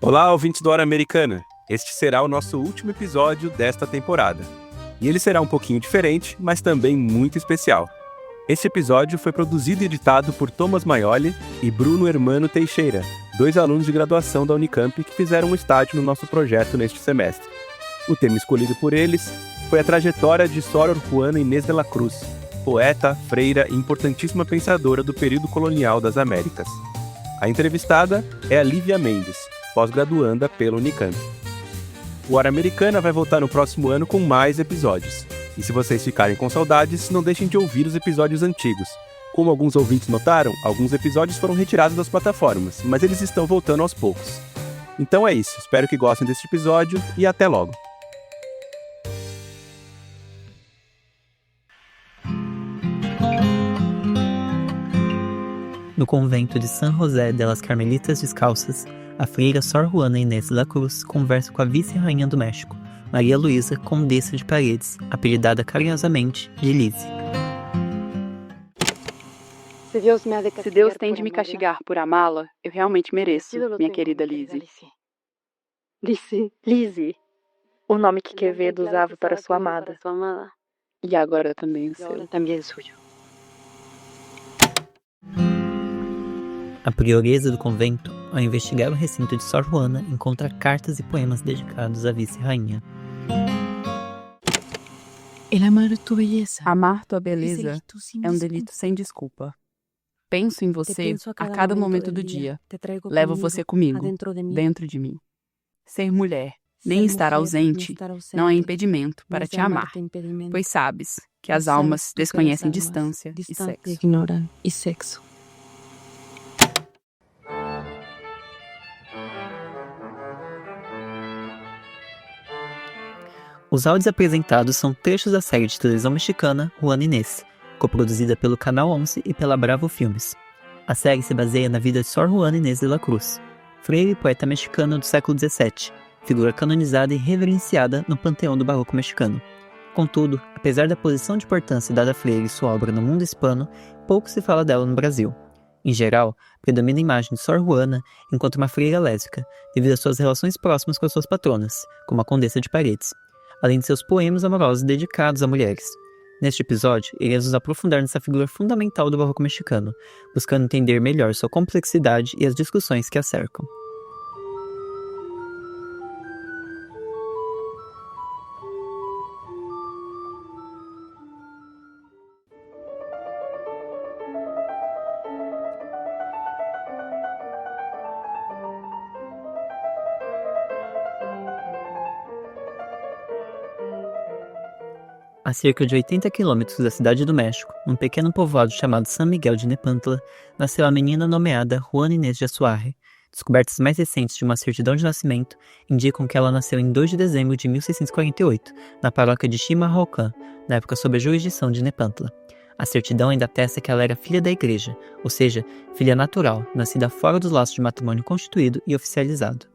Olá, ouvintes do Hora Americana! Este será o nosso último episódio desta temporada. E ele será um pouquinho diferente, mas também muito especial. Este episódio foi produzido e editado por Thomas Maioli e Bruno Hermano Teixeira, 2 alunos de graduação da Unicamp que fizeram um estágio no nosso projeto neste semestre. O tema escolhido por eles foi a trajetória de Sor Juana Inês de la Cruz, poeta, freira e importantíssima pensadora do período colonial das Américas. A entrevistada é a Lívia Mendes, pós-graduanda pela Unicamp. O Hora Americana vai voltar no próximo ano com mais episódios. E se vocês ficarem com saudades, não deixem de ouvir os episódios antigos. Como alguns ouvintes notaram, alguns episódios foram retirados das plataformas, mas eles estão voltando aos poucos. Então é isso, espero que gostem deste episódio e até logo! No convento de San José de las Carmelitas Descalças, a freira Sor Juana Inês de la Cruz conversa com a vice-rainha do México, Maria Luísa Condessa de Paredes, apelidada carinhosamente de Lizzie. Se Deus tem de me castigar por amá-la, eu realmente mereço, minha querida Lizzie. Lizzie, o nome que Quevedo usava para sua amada. E agora também o seu. A prioresa do convento, ao investigar o recinto de Sor Juana, encontra cartas e poemas dedicados à vice-rainha. Amar tua beleza é um delito sem desculpa. Penso em você a cada momento do dia. Levo você comigo, dentro de mim. Ser mulher, nem estar ausente, não é impedimento para te amar, pois sabes que as almas desconhecem distância e sexo. Os áudios apresentados são trechos da série de televisão mexicana Juana Inês, coproduzida pelo Canal 11 e pela Bravo Filmes. A série se baseia na vida de Sor Juana Inês de la Cruz, freira e poeta mexicana do século XVII, figura canonizada e reverenciada no panteão do barroco mexicano. Contudo, apesar da posição de importância dada à freira e sua obra no mundo hispano, pouco se fala dela no Brasil. Em geral, predomina a imagem de Sor Juana enquanto uma freira lésbica, devido às suas relações próximas com as suas patronas, como a Condessa de Paredes, além de seus poemas amorosos dedicados a mulheres. Neste episódio, iremos nos aprofundar nessa figura fundamental do barroco mexicano, buscando entender melhor sua complexidade e as discussões que a cercam. A cerca de 80 quilômetros da cidade do México, num pequeno povoado chamado San Miguel de Nepantla, nasceu a menina nomeada Juana Inês de Azuarre. Descobertas mais recentes de uma certidão de nascimento indicam que ela nasceu em 2 de dezembro de 1648, na paróquia de Chimalhuacán, na época sob a jurisdição de Nepantla. A certidão ainda atesta que ela era filha da igreja, ou seja, filha natural, nascida fora dos laços de matrimônio constituído e oficializado.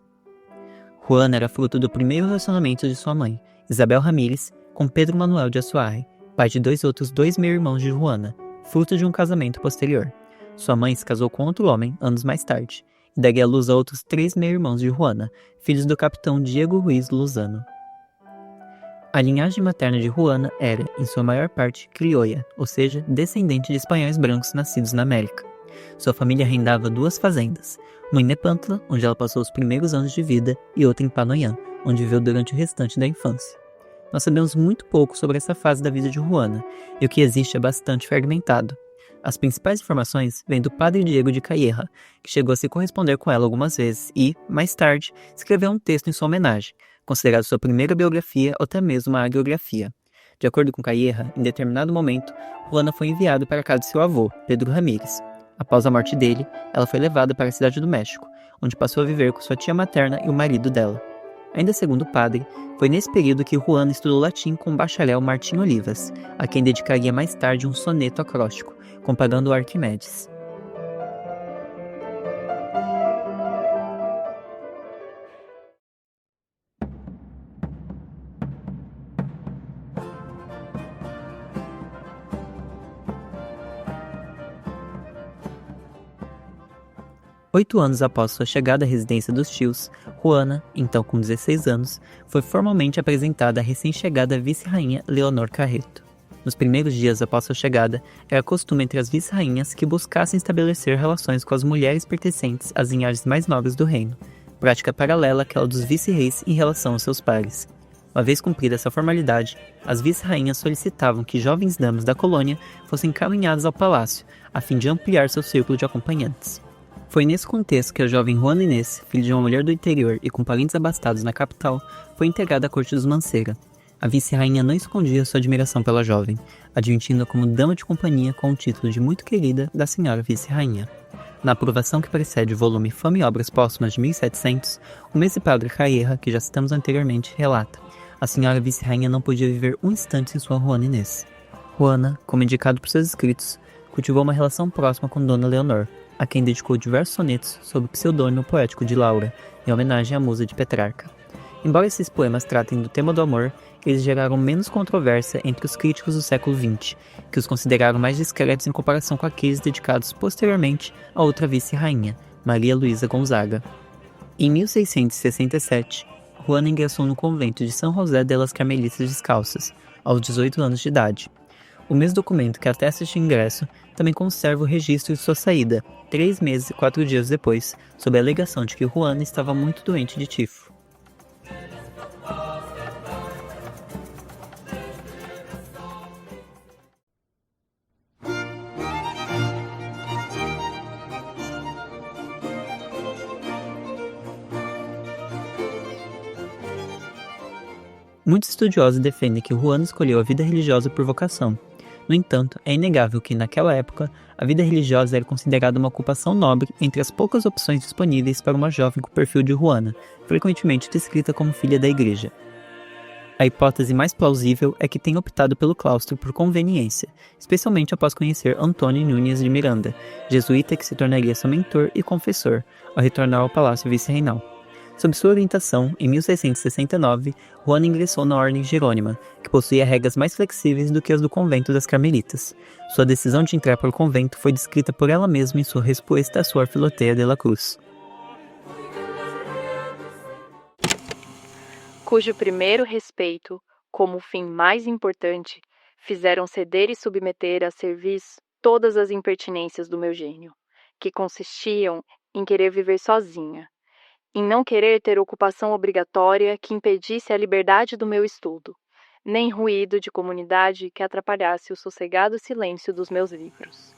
Juana era fruto do primeiro relacionamento de sua mãe, Isabel Ramírez, com Pedro Manuel de Azuarre, pai de 2 meio-irmãos de Juana, fruto de um casamento posterior. Sua mãe se casou com outro homem, anos mais tarde, e daria à luz a outros 3 meio-irmãos de Juana, filhos do capitão Diego Ruiz Lozano. A linhagem materna de Juana era, em sua maior parte, criolla, ou seja, descendente de espanhóis brancos nascidos na América. Sua família arrendava 2 fazendas, uma em Nepantla, onde ela passou os primeiros anos de vida, e outra em Panoyán, onde viveu durante o restante da infância. Nós sabemos muito pouco sobre essa fase da vida de Juana, e o que existe é bastante fragmentado. As principais informações vêm do padre Diego de Calleja, que chegou a se corresponder com ela algumas vezes e, mais tarde, escreveu um texto em sua homenagem, considerado sua primeira biografia ou até mesmo uma hagiografia. De acordo com Calleja, em determinado momento, Juana foi enviada para a casa de seu avô, Pedro Ramírez. Após a morte dele, ela foi levada para a cidade do México, onde passou a viver com sua tia materna e o marido dela. Ainda segundo o padre, foi nesse período que Juana estudou latim com o bacharel Martim Olivas, a quem dedicaria mais tarde um soneto acróstico, comparando Arquimedes. 8 anos após sua chegada à residência dos tios, Juana, então com 16 anos, foi formalmente apresentada à recém-chegada vice-rainha Leonor Carreto. Nos primeiros dias após sua chegada, era costume entre as vice-rainhas que buscassem estabelecer relações com as mulheres pertencentes às linhagens mais nobres do reino, prática paralela àquela dos vice-reis em relação aos seus pares. Uma vez cumprida essa formalidade, as vice-rainhas solicitavam que jovens damas da colônia fossem encaminhadas ao palácio, a fim de ampliar seu círculo de acompanhantes. Foi nesse contexto que a jovem Juana Inês, filha de uma mulher do interior e com parentes abastados na capital, foi integrada à corte dos Mancera. A vice-rainha não escondia sua admiração pela jovem, admitindo-a como dama de companhia com o título de muito querida da senhora vice-rainha. Na aprovação que precede o volume Fama e Obras Póstumas de 1700, o mestre Padre Caierra, que já citamos anteriormente, relata: a senhora vice-rainha não podia viver um instante sem sua Juana Inês. Juana, como indicado por seus escritos, cultivou uma relação próxima com Dona Leonor, a quem dedicou diversos sonetos sob o pseudônimo poético de Laura, em homenagem à musa de Petrarca. Embora esses poemas tratem do tema do amor, eles geraram menos controvérsia entre os críticos do século XX, que os consideraram mais discretos em comparação com aqueles dedicados posteriormente a outra vice-rainha, Maria Luísa Gonzaga. Em 1667, Juana ingressou no convento de São José de las Carmelitas Descalças, aos 18 anos de idade. O mesmo documento que atesta este ingresso também conserva o registro de sua saída, 3 meses e 4 dias depois, sob a alegação de que Juana estava muito doente de tifo. Muitos estudiosos defendem que Juana escolheu a vida religiosa por vocação. No entanto, é inegável que, naquela época, a vida religiosa era considerada uma ocupação nobre entre as poucas opções disponíveis para uma jovem com o perfil de Juana, frequentemente descrita como filha da igreja. A hipótese mais plausível é que tenha optado pelo claustro por conveniência, especialmente após conhecer Antônio Núñez de Miranda, jesuíta que se tornaria seu mentor e confessor, ao retornar ao palácio vice-reinal. Sob sua orientação, em 1669, Juana ingressou na Ordem Jerônima, que possuía regras mais flexíveis do que as do convento das Carmelitas. Sua decisão de entrar para o convento foi descrita por ela mesma em sua resposta à Suor Filotea de la Cruz. Cujo primeiro respeito, como fim mais importante, fizeram ceder e submeter a serviço todas as impertinências do meu gênio, que consistiam em querer viver sozinha, em não querer ter ocupação obrigatória que impedisse a liberdade do meu estudo, nem ruído de comunidade que atrapalhasse o sossegado silêncio dos meus livros.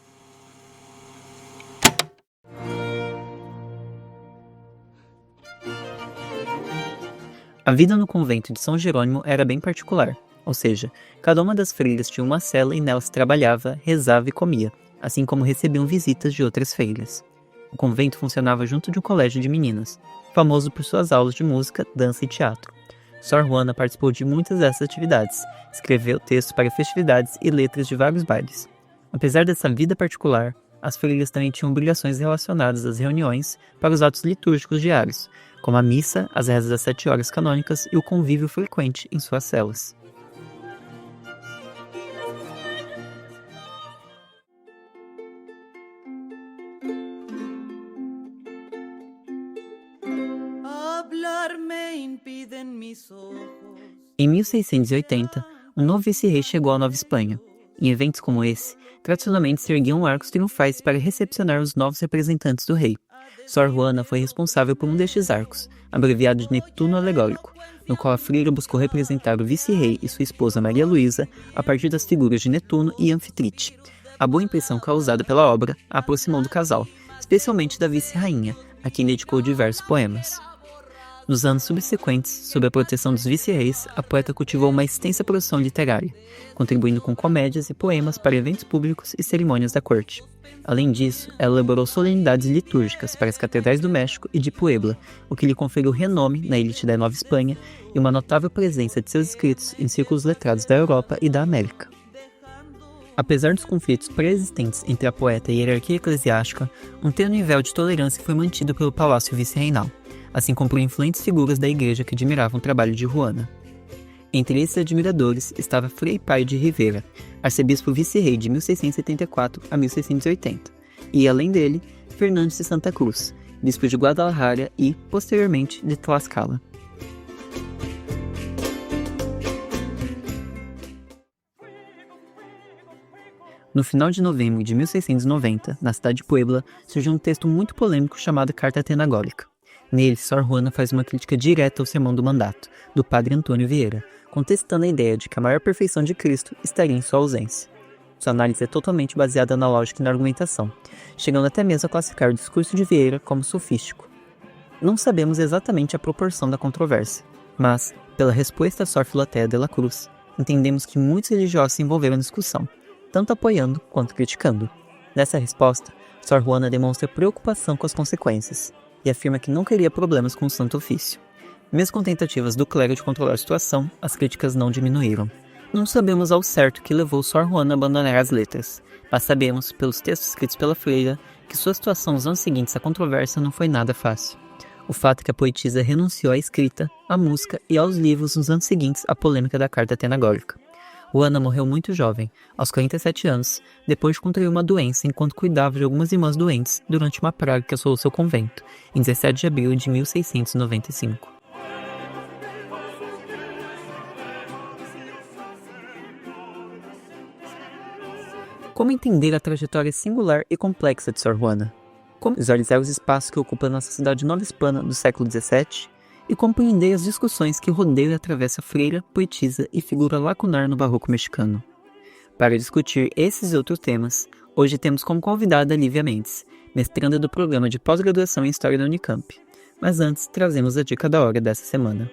A vida no convento de São Jerônimo era bem particular, ou seja, cada uma das freiras tinha uma cela e nela se trabalhava, rezava e comia, assim como recebiam visitas de outras freiras. O convento funcionava junto de um colégio de meninas, famoso por suas aulas de música, dança e teatro. Sor Juana participou de muitas dessas atividades, escreveu textos para festividades e letras de vários bailes. Apesar dessa vida particular, as freiras também tinham obrigações relacionadas às reuniões para os atos litúrgicos diários, como a missa, as rezas das 7 horas canônicas e o convívio frequente em suas celas. Em 1680, um novo vice-rei chegou à Nova Espanha. Em eventos como esse, tradicionalmente se erguiam arcos triunfais para recepcionar os novos representantes do rei. Sor Juana foi responsável por um destes arcos, abreviado de Neptuno Alegórico, no qual a freira buscou representar o vice-rei e sua esposa Maria Luísa a partir das figuras de Netuno e Anfitrite. A boa impressão causada pela obra a aproximou do casal, especialmente da vice-rainha, a quem dedicou diversos poemas. Nos anos subsequentes, sob a proteção dos vice-reis, a poeta cultivou uma extensa produção literária, contribuindo com comédias e poemas para eventos públicos e cerimônias da corte. Além disso, ela elaborou solenidades litúrgicas para as catedrais do México e de Puebla, o que lhe conferiu renome na elite da Nova Espanha e uma notável presença de seus escritos em círculos letrados da Europa e da América. Apesar dos conflitos pré-existentes entre a poeta e a hierarquia eclesiástica, um tênue véu de tolerância foi mantido pelo Palácio Vice-Reinal, assim como por influentes figuras da igreja que admiravam o trabalho de Juana. Entre esses admiradores estava Frei Paio de Rivera, arcebispo vice-rei de 1674 a 1680, e, além dele, Fernandes de Santa Cruz, bispo de Guadalajara e, posteriormente, de Tlaxcala. No final de novembro de 1690, na cidade de Puebla, surgiu um texto muito polêmico chamado Carta Atenagórica. Nele, Sor Juana faz uma crítica direta ao Sermão do Mandato, do padre Antônio Vieira, contestando a ideia de que a maior perfeição de Cristo estaria em sua ausência. Sua análise é totalmente baseada na lógica e na argumentação, chegando até mesmo a classificar o discurso de Vieira como sofístico. Não sabemos exatamente a proporção da controvérsia, mas, pela resposta a Sor Filotea de la Cruz, entendemos que muitos religiosos se envolveram na discussão, tanto apoiando quanto criticando. Nessa resposta, Sor Juana demonstra preocupação com as consequências e afirma que não queria problemas com o Santo Ofício. Mesmo com tentativas do clero de controlar a situação, as críticas não diminuíram. Não sabemos ao certo o que levou Sor Juana a abandonar as letras, mas sabemos, pelos textos escritos pela freira, que sua situação nos anos seguintes à controvérsia não foi nada fácil. O fato é que a poetisa renunciou à escrita, à música e aos livros nos anos seguintes à polêmica da Carta Atenagórica. Juana morreu muito jovem, aos 47 anos, depois de contrair uma doença enquanto cuidava de algumas irmãs doentes durante uma praga que assolou seu convento, em 17 de abril de 1695. Como entender a trajetória singular e complexa de Sor Juana? Como visualizar os espaços que ocupa a nossa cidade nova hispana do século XVII? E compreender as discussões que rodeiam e atravessam a freira, poetisa e figura lacunar no barroco mexicano. Para discutir esses e outros temas, hoje temos como convidada Lívia Mendes, mestranda do programa de pós-graduação em História da Unicamp. Mas antes, trazemos a dica da hora dessa semana.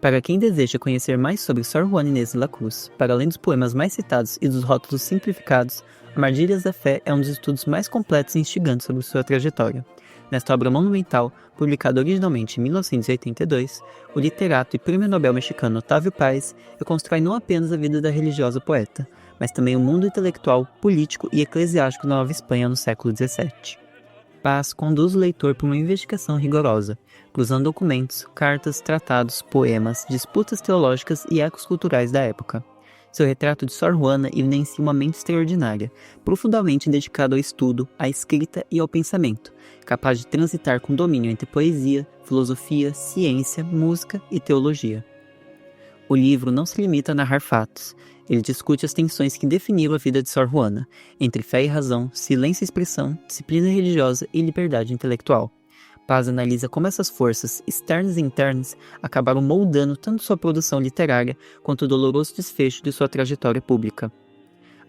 Para quem deseja conhecer mais sobre Sor Juana Inês de la Cruz, para além dos poemas mais citados e dos rótulos simplificados, Armadilhas da Fé é um dos estudos mais completos e instigantes sobre sua trajetória. Nesta obra monumental, publicada originalmente em 1982, o literato e prêmio Nobel mexicano Otávio Paz reconstrói não apenas a vida da religiosa poeta, mas também o mundo intelectual, político e eclesiástico da Nova Espanha no século XVII. Paz conduz o leitor por uma investigação rigorosa, cruzando documentos, cartas, tratados, poemas, disputas teológicas e ecos culturais da época. Seu retrato de Sor Juana evidencia uma mente extraordinária, profundamente dedicada ao estudo, à escrita e ao pensamento, capaz de transitar com domínio entre poesia, filosofia, ciência, música e teologia. O livro não se limita a narrar fatos. Ele discute as tensões que definiram a vida de Sor Juana, entre fé e razão, silêncio e expressão, disciplina religiosa e liberdade intelectual. Paz analisa como essas forças, externas e internas, acabaram moldando tanto sua produção literária quanto o doloroso desfecho de sua trajetória pública.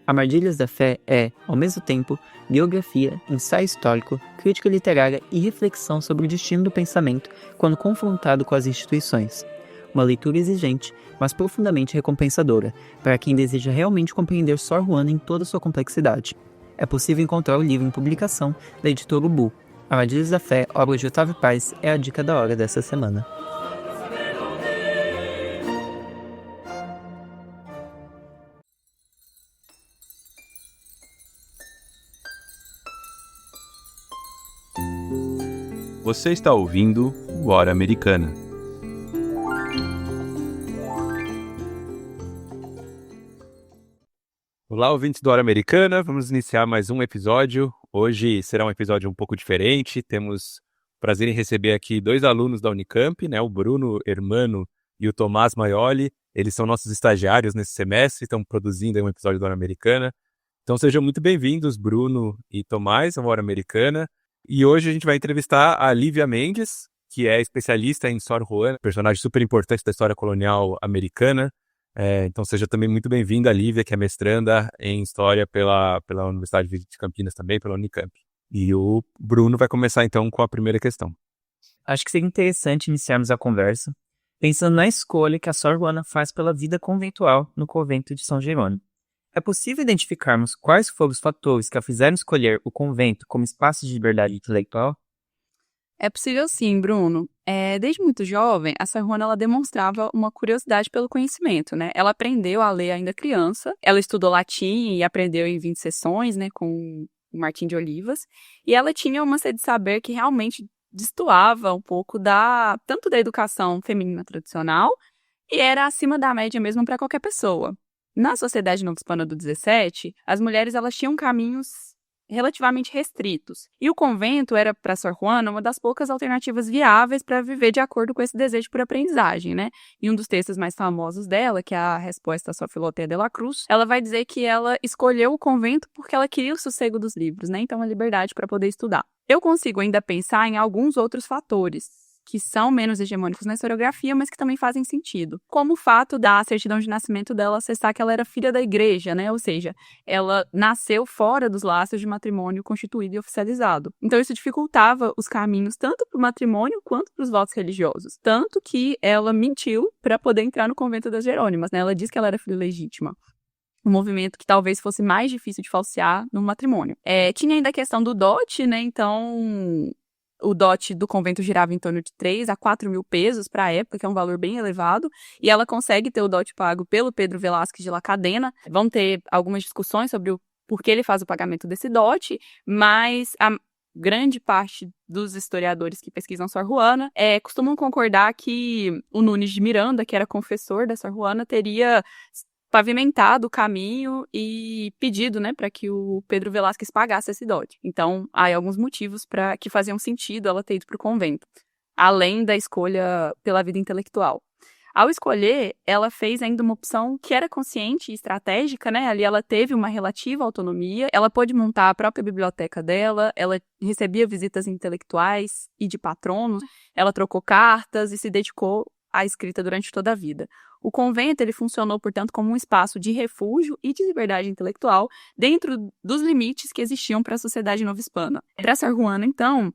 Armadilhas da Fé é, ao mesmo tempo, biografia, ensaio histórico, crítica literária e reflexão sobre o destino do pensamento quando confrontado com as instituições. Uma leitura exigente, mas profundamente recompensadora, para quem deseja realmente compreender Sor Juana em toda sua complexidade. É possível encontrar o livro em publicação da editora Ubu. Armadilhas da Fé, obra de Otávio Paz, é a dica da hora dessa semana. Você está ouvindo o Hora Americana. Olá, ouvintes do Hora Americana, vamos iniciar mais um episódio. Hoje será um episódio um pouco diferente. Temos o prazer em receber aqui dois alunos da Unicamp, né? O Bruno Hermano e o Tomás Maioli. Eles são nossos estagiários nesse semestre, estão produzindo aí um episódio do Hora Americana. Então sejam muito bem-vindos, Bruno e Tomás, ao Hora Americana. E hoje a gente vai entrevistar a Lívia Mendes, que é especialista em Sor Juana, personagem super importante da história colonial americana. Então seja também muito bem-vinda, Lívia, que é mestranda em História pela Universidade de Campinas também, pela Unicamp. E o Bruno vai começar então com a primeira questão. Acho que seria interessante iniciarmos a conversa pensando na escolha que a Sor Juana faz pela vida conventual no convento de São Jerônimo. É possível identificarmos quais foram os fatores que a fizeram escolher o convento como espaço de liberdade intelectual? É possível sim, Bruno. Desde muito jovem, a Sor Juana ela demonstrava uma curiosidade pelo conhecimento, né? Ela aprendeu a ler ainda criança, ela estudou latim e aprendeu em 20 sessões, né, com Martim de Olivas, e ela tinha uma sede de saber que realmente destoava um pouco tanto da educação feminina tradicional, e era acima da média mesmo para qualquer pessoa. Na sociedade novohispana do 17, as mulheres elas tinham caminhos relativamente restritos. E o convento era, para Sor Juana, uma das poucas alternativas viáveis para viver de acordo com esse desejo por aprendizagem, né? E um dos textos mais famosos dela, que é a Resposta a Sor Filotea de la Cruz, ela vai dizer que ela escolheu o convento porque ela queria o sossego dos livros, né? Então, a liberdade para poder estudar. Eu consigo ainda pensar em alguns outros fatores que são menos hegemônicos na historiografia, mas que também fazem sentido. Como o fato da certidão de nascimento dela acessar que ela era filha da igreja, né? Ou seja, ela nasceu fora dos laços de matrimônio constituído e oficializado. Então isso dificultava os caminhos tanto para o matrimônio quanto para os votos religiosos. Tanto que ela mentiu para poder entrar no convento das Jerônimas, né? Ela disse que ela era filha legítima. Um movimento que talvez fosse mais difícil de falsear no matrimônio. Tinha ainda a questão do dote, né? Então, o dote do convento girava em torno de 3 a 4 mil pesos para a época, que é um valor bem elevado, e ela consegue ter o dote pago pelo Pedro Velázquez de La Cadena. Vão ter algumas discussões sobre o porquê ele faz o pagamento desse dote, mas a grande parte dos historiadores que pesquisam Sor Juana costumam concordar que o Nunes de Miranda, que era confessor da Sor Juana, teria pavimentado o caminho e pedido, né, para que o Pedro Velázquez pagasse esse dote. Então, há alguns motivos que faziam sentido ela ter ido para o convento, além da escolha pela vida intelectual. Ao escolher, ela fez ainda uma opção que era consciente e estratégica, né? Ali ela teve uma relativa autonomia, ela pôde montar a própria biblioteca dela, ela recebia visitas intelectuais e de patronos, ela trocou cartas e se dedicou à escrita durante toda a vida. O convento ele funcionou, portanto, como um espaço de refúgio e de liberdade intelectual dentro dos limites que existiam para a sociedade novohispana. Para Sor Juana, então,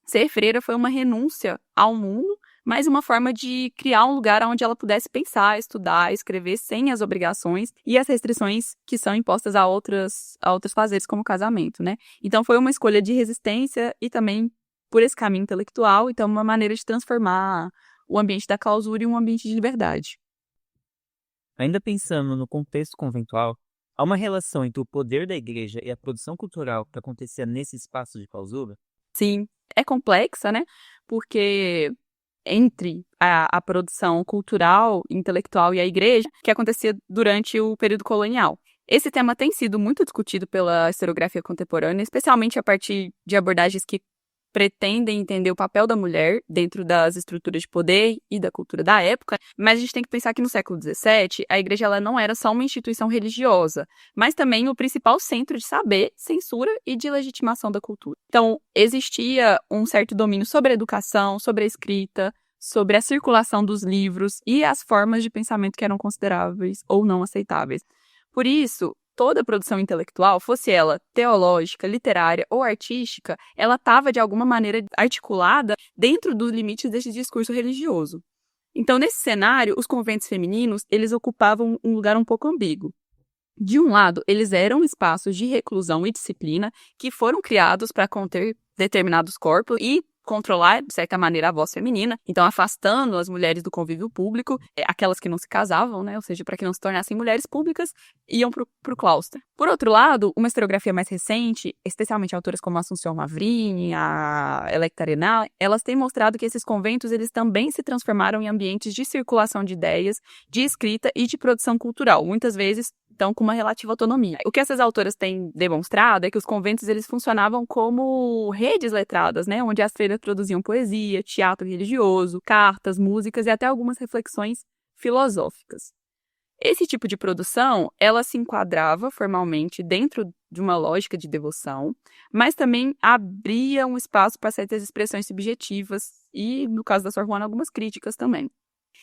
ser freira foi uma renúncia ao mundo, mas uma forma de criar um lugar onde ela pudesse pensar, estudar, escrever sem as obrigações e as restrições que são impostas a outros fazeres, como o casamento, né? Então, foi uma escolha de resistência e também por esse caminho intelectual, então uma maneira de transformar o ambiente da clausura em um ambiente de liberdade. Ainda pensando no contexto conventual, há uma relação entre o poder da igreja e a produção cultural que acontecia nesse espaço de clausura? Sim, é complexa, né? Porque entre a produção cultural, intelectual e a igreja, que acontecia durante o período colonial. Esse tema tem sido muito discutido pela historiografia contemporânea, especialmente a partir de abordagens que pretendem entender o papel da mulher dentro das estruturas de poder e da cultura da época, mas a gente tem que pensar que no século XVII, a igreja ela não era só uma instituição religiosa, mas também o principal centro de saber, censura e de legitimação da cultura. Então, existia um certo domínio sobre a educação, sobre a escrita, sobre a circulação dos livros e as formas de pensamento que eram consideráveis ou não aceitáveis. Por isso, toda a produção intelectual, fosse ela teológica, literária ou artística, ela estava de alguma maneira articulada dentro dos limites desse discurso religioso. Então, nesse cenário, os conventos femininos, eles ocupavam um lugar um pouco ambíguo. De um lado, eles eram espaços de reclusão e disciplina que foram criados para conter determinados corpos e controlar, de certa maneira, a voz feminina, então afastando as mulheres do convívio público, aquelas que não se casavam, né, ou seja, para que não se tornassem mulheres públicas, iam para o claustro. Por outro lado, uma historiografia mais recente, especialmente autoras como a Assunção Mavrini, a Electa Arenal, elas têm mostrado que esses conventos eles também se transformaram em ambientes de circulação de ideias, de escrita e de produção cultural, muitas vezes então com uma relativa autonomia. O que essas autoras têm demonstrado é que os conventos eles funcionavam como redes letradas, né, onde as freiras produziam poesia, teatro religioso, cartas, músicas e até algumas reflexões filosóficas. Esse tipo de produção, ela se enquadrava formalmente dentro de uma lógica de devoção, mas também abria um espaço para certas expressões subjetivas e, no caso da Sor Juana, algumas críticas também.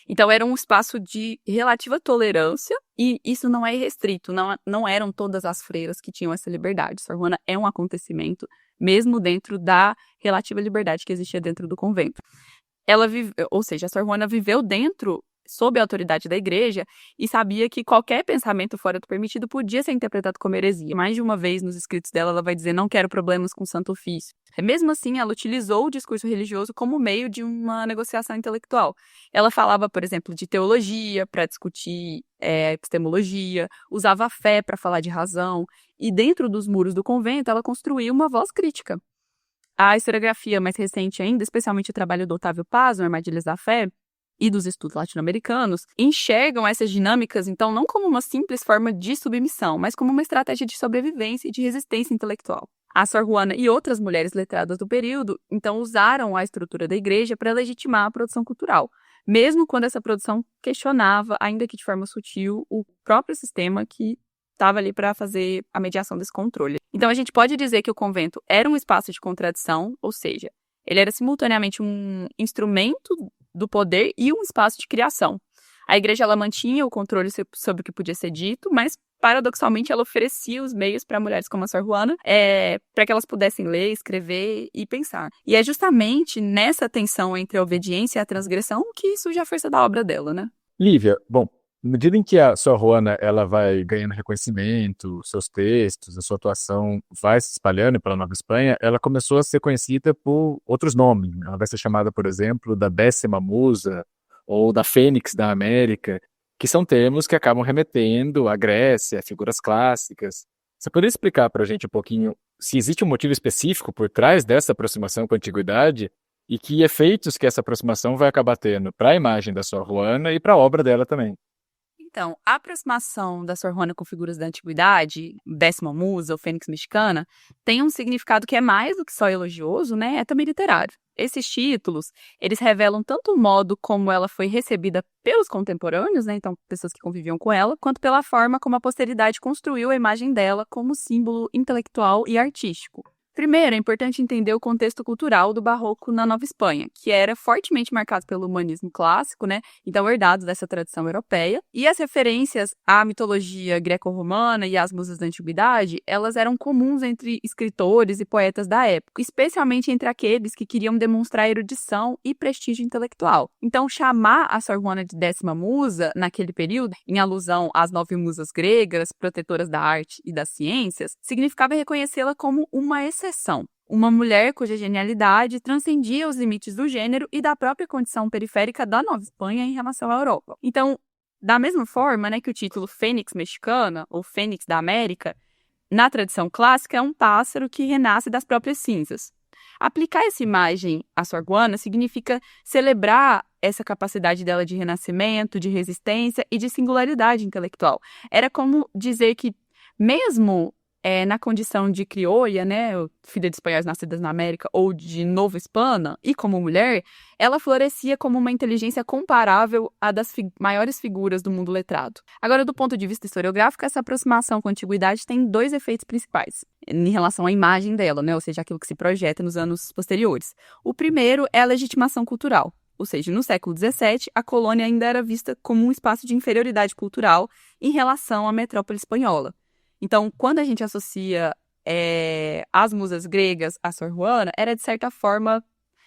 Então, era um espaço de relativa tolerância e isso não é irrestrito, não eram todas as freiras que tinham essa liberdade. Sor Juana é um acontecimento, mesmo dentro da relativa liberdade que existia dentro do convento. A Sor Juana viveu sob a autoridade da igreja e sabia que qualquer pensamento fora do permitido podia ser interpretado como heresia. Mais de uma vez nos escritos dela, ela vai dizer, não quero problemas com o Santo Ofício. Mesmo assim, ela utilizou o discurso religioso como meio de uma negociação intelectual. Ela falava, por exemplo, de teologia para discutir epistemologia, usava a fé para falar de razão, e dentro dos muros do convento ela construiu uma voz crítica. A historiografia mais recente ainda, especialmente o trabalho do Otávio Paz, no Armadilhas da Fé, e dos estudos latino-americanos, enxergam essas dinâmicas, então, não como uma simples forma de submissão, mas como uma estratégia de sobrevivência e de resistência intelectual. A Sor Juana e outras mulheres letradas do período, então, usaram a estrutura da igreja para legitimar a produção cultural, mesmo quando essa produção questionava, ainda que de forma sutil, o próprio sistema que estava ali para fazer a mediação desse controle. Então, a gente pode dizer que o convento era um espaço de contradição, ou seja, ele era simultaneamente um instrumento do poder e um espaço de criação. A igreja ela mantinha o controle sobre o que podia ser dito, mas, paradoxalmente, ela oferecia os meios para mulheres como a Sor Juana, para que elas pudessem ler, escrever e pensar. E é justamente nessa tensão entre a obediência e a transgressão que surge a força da obra dela, né? Lívia, bom, na medida em que a Sor Juana ela vai ganhando reconhecimento, seus textos, a sua atuação vai se espalhando pela Nova Espanha, ela começou a ser conhecida por outros nomes. Ela vai ser chamada, por exemplo, da 10ª Musa ou da Fênix da América, que são termos que acabam remetendo à Grécia, a figuras clássicas. Você poderia explicar para a gente um pouquinho se existe um motivo específico por trás dessa aproximação com a antiguidade e que efeitos que essa aproximação vai acabar tendo para a imagem da Sor Juana e para a obra dela também? Então, a aproximação da Sor Juana com figuras da antiguidade, 10ª Musa ou Fênix Mexicana, tem um significado que é mais do que só elogioso, né? É também literário. Esses títulos, eles revelam tanto o modo como ela foi recebida pelos contemporâneos, né? Então, pessoas que conviviam com ela, quanto pela forma como a posteridade construiu a imagem dela como símbolo intelectual e artístico. Primeiro, é importante entender o contexto cultural do Barroco na Nova Espanha, que era fortemente marcado pelo humanismo clássico, né? Então, herdado dessa tradição europeia. E as referências à mitologia greco-romana e às musas da antiguidade, elas eram comuns entre escritores e poetas da época, especialmente entre aqueles que queriam demonstrar erudição e prestígio intelectual. Então, chamar a Sor Juana de 10ª Musa, naquele período, em alusão às 9 musas gregas, protetoras da arte e das ciências, significava reconhecê-la como uma exceção. Uma mulher cuja genialidade transcendia os limites do gênero e da própria condição periférica da Nova Espanha em relação à Europa. Então, da mesma forma, né, que o título Fênix Mexicana, ou Fênix da América, na tradição clássica é um pássaro que renasce das próprias cinzas. Aplicar essa imagem à Sor Juana significa celebrar essa capacidade dela de renascimento, de resistência e de singularidade intelectual. Era como dizer que, mesmo na condição de crioula, né, filha de espanhóis nascidas na América, ou de Nova Hispana, e como mulher, ela florescia como uma inteligência comparável à das maiores figuras do mundo letrado. Agora, do ponto de vista historiográfico, essa aproximação com a antiguidade tem 2 efeitos principais em relação à imagem dela, né, ou seja, aquilo que se projeta nos anos posteriores. O primeiro é a legitimação cultural. Ou seja, no século XVII, a colônia ainda era vista como um espaço de inferioridade cultural em relação à metrópole espanhola. Então, quando a gente associa as musas gregas à Sor Juana, era, de certa forma,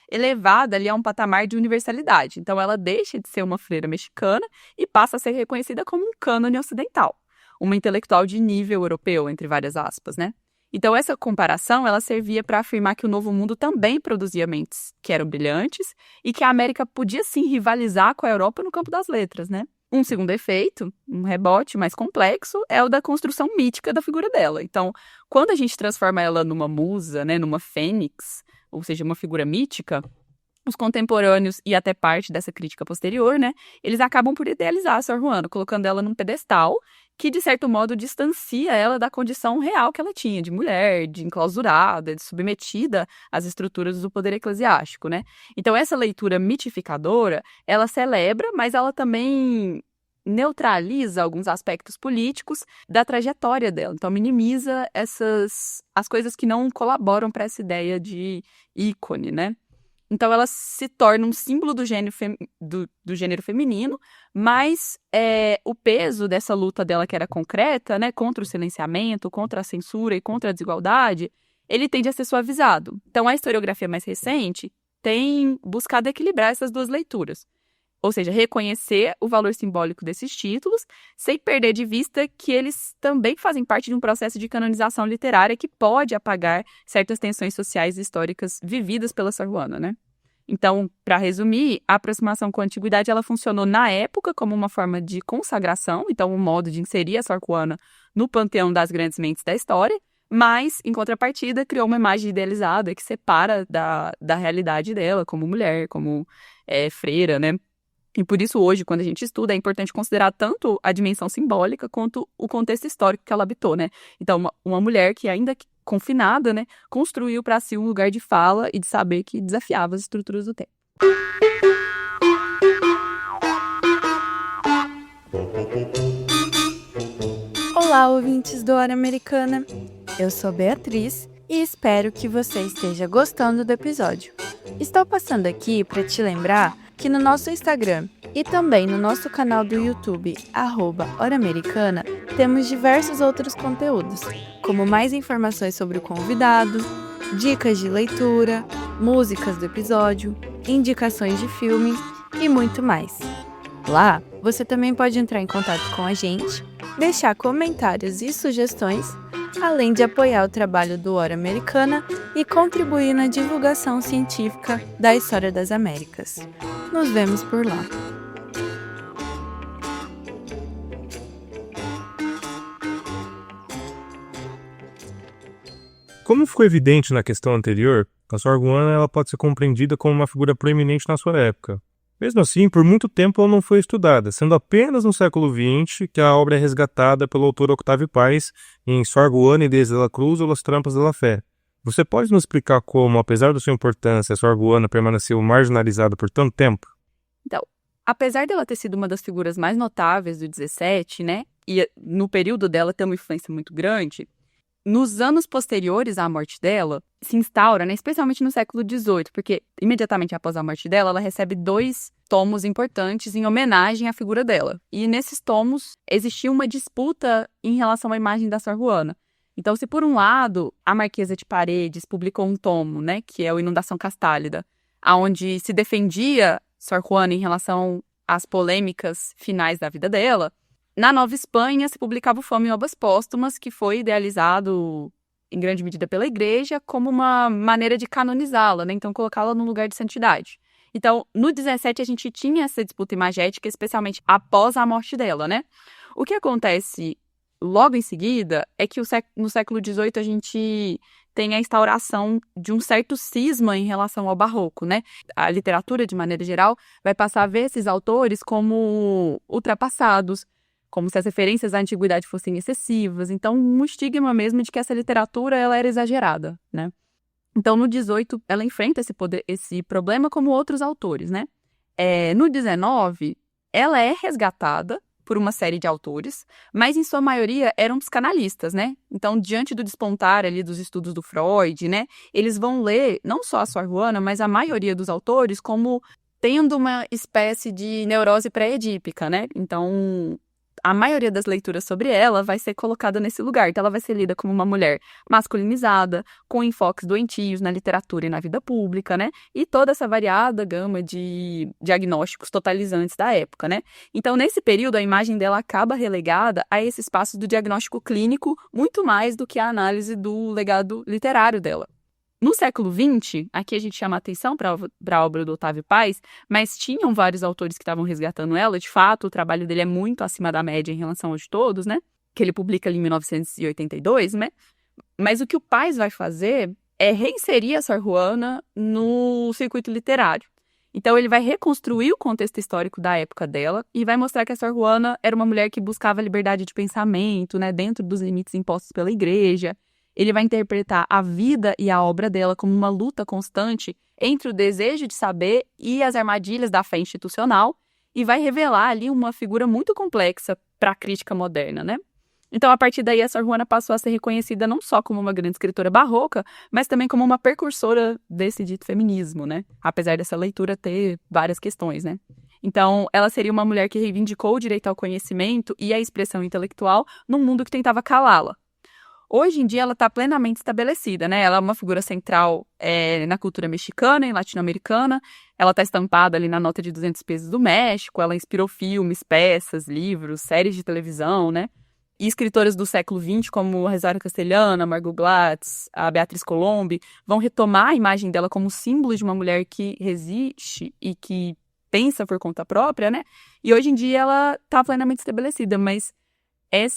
elevada ali a um patamar de universalidade. Então, ela deixa de ser uma freira mexicana e passa a ser reconhecida como um cânone ocidental, uma intelectual de nível europeu, entre várias aspas, né? Então, essa comparação, ela servia para afirmar que o Novo Mundo também produzia mentes que eram brilhantes e que a América podia, sim, rivalizar com a Europa no campo das letras, né? Um segundo efeito, um rebote mais complexo, é o da construção mítica da figura dela. Então, quando a gente transforma ela numa musa, né, numa fênix, ou seja, uma figura mítica, os contemporâneos e até parte dessa crítica posterior, né, eles acabam por idealizar a Sor Juana, colocando ela num pedestal que, de certo modo, distancia ela da condição real que ela tinha, de mulher, de enclausurada, de submetida às estruturas do poder eclesiástico, né? Então, essa leitura mitificadora, ela celebra, mas ela também neutraliza alguns aspectos políticos da trajetória dela. Então, minimiza as coisas que não colaboram para essa ideia de ícone, né? Então, ela se torna um símbolo do gênero feminino, mas o peso dessa luta dela, que era concreta, né, contra o silenciamento, contra a censura e contra a desigualdade, ele tende a ser suavizado. Então, a historiografia mais recente tem buscado equilibrar essas 2 leituras. Ou seja, reconhecer o valor simbólico desses títulos, sem perder de vista que eles também fazem parte de um processo de canonização literária que pode apagar certas tensões sociais e históricas vividas pela Sor Juana, né? Então, para resumir, a aproximação com a antiguidade ela funcionou na época como uma forma de consagração, então um modo de inserir a Sor Juana no panteão das grandes mentes da história, mas, em contrapartida, criou uma imagem idealizada que separa da realidade dela como mulher, como freira, né? E por isso, hoje, quando a gente estuda, é importante considerar tanto a dimensão simbólica quanto o contexto histórico que ela habitou, né? Então, uma mulher que, ainda confinada, né, construiu para si um lugar de fala e de saber que desafiava as estruturas do tempo. Olá, ouvintes do Hora Americana. Eu sou Beatriz e espero que você esteja gostando do episódio. Estou passando aqui para te lembrar que no nosso Instagram e também no nosso canal do YouTube, @Hora Americana, temos diversos outros conteúdos, como mais informações sobre o convidado, dicas de leitura, músicas do episódio, indicações de filmes e muito mais. Lá, você também pode entrar em contato com a gente, deixar comentários e sugestões, além de apoiar o trabalho do Hora Americana e contribuir na divulgação científica da história das Américas. Nos vemos por lá. Como ficou evidente na questão anterior, a Sor Juana ela pode ser compreendida como uma figura proeminente na sua época. Mesmo assim, por muito tempo ela não foi estudada, sendo apenas no século XX que a obra é resgatada pelo autor Octavio Paz em Sor Juana Inés de la Cruz ou Las Trampas de la Fé. Você pode nos explicar como, apesar da sua importância, a Sor Juana permaneceu marginalizada por tanto tempo? Então, apesar dela ter sido uma das figuras mais notáveis do 17, né, e no período dela ter uma influência muito grande, nos anos posteriores à morte dela, se instaura, né, especialmente no século XVIII, porque imediatamente após a morte dela, ela recebe 2 tomos importantes em homenagem à figura dela. E nesses tomos existia uma disputa em relação à imagem da Sor Juana. Então, se por um lado a Marquesa de Paredes publicou um tomo, né, que é o Inundação Castálida, onde se defendia Sor Juana em relação às polêmicas finais da vida dela, na Nova Espanha se publicava o Fama e Obras Póstumas, que foi idealizado em grande medida pela Igreja como uma maneira de canonizá-la, né? Então colocá-la num lugar de santidade. Então, no 17 a gente tinha essa disputa imagética, especialmente após a morte dela, né? O que acontece logo em seguida é que no século XVIII a gente tem a instauração de um certo cisma em relação ao barroco, né? A literatura, de maneira geral, vai passar a ver esses autores como ultrapassados, como se as referências à antiguidade fossem excessivas. Então, um estigma mesmo de que essa literatura ela era exagerada, né? Então, no 18, ela enfrenta esse problema como outros autores, né? No 19, ela é resgatada por uma série de autores, mas em sua maioria eram psicanalistas, né? Então, diante do despontar ali dos estudos do Freud, né? Eles vão ler não só a Sor Juana, mas a maioria dos autores como tendo uma espécie de neurose pré-edípica, né? Então, a maioria das leituras sobre ela vai ser colocada nesse lugar. Então, ela vai ser lida como uma mulher masculinizada, com enfoques doentios na literatura e na vida pública, né? E toda essa variada gama de diagnósticos totalizantes da época, né? Então, nesse período, a imagem dela acaba relegada a esse espaço do diagnóstico clínico, muito mais do que a análise do legado literário dela. No século XX, aqui a gente chama a atenção para a obra do Octavio Paz, mas tinham vários autores que estavam resgatando ela. De fato, o trabalho dele é muito acima da média em relação aos de todos, né? Que ele publica ali em 1982, né? Mas o que o Paz vai fazer é reinserir a Sor Juana no circuito literário. Então, ele vai reconstruir o contexto histórico da época dela e vai mostrar que a Sor Juana era uma mulher que buscava liberdade de pensamento, né? Dentro dos limites impostos pela Igreja. Ele vai interpretar a vida e a obra dela como uma luta constante entre o desejo de saber e as armadilhas da fé institucional e vai revelar ali uma figura muito complexa para a crítica moderna, né? Então, a partir daí, a Sor Juana passou a ser reconhecida não só como uma grande escritora barroca, mas também como uma precursora desse dito feminismo, né? Apesar dessa leitura ter várias questões, né? Então, ela seria uma mulher que reivindicou o direito ao conhecimento e à expressão intelectual num mundo que tentava calá-la. Hoje em dia, ela está plenamente estabelecida, né? Ela é uma figura central na cultura mexicana e latino-americana. Ela está estampada ali na nota de 200 pesos do México. Ela inspirou filmes, peças, livros, séries de televisão, né? E escritoras do século XX, como a Rosário Castellano, a Margot Glatz, a Beatriz Colombi, vão retomar a imagem dela como símbolo de uma mulher que resiste e que pensa por conta própria, né? E hoje em dia ela está plenamente estabelecida, mas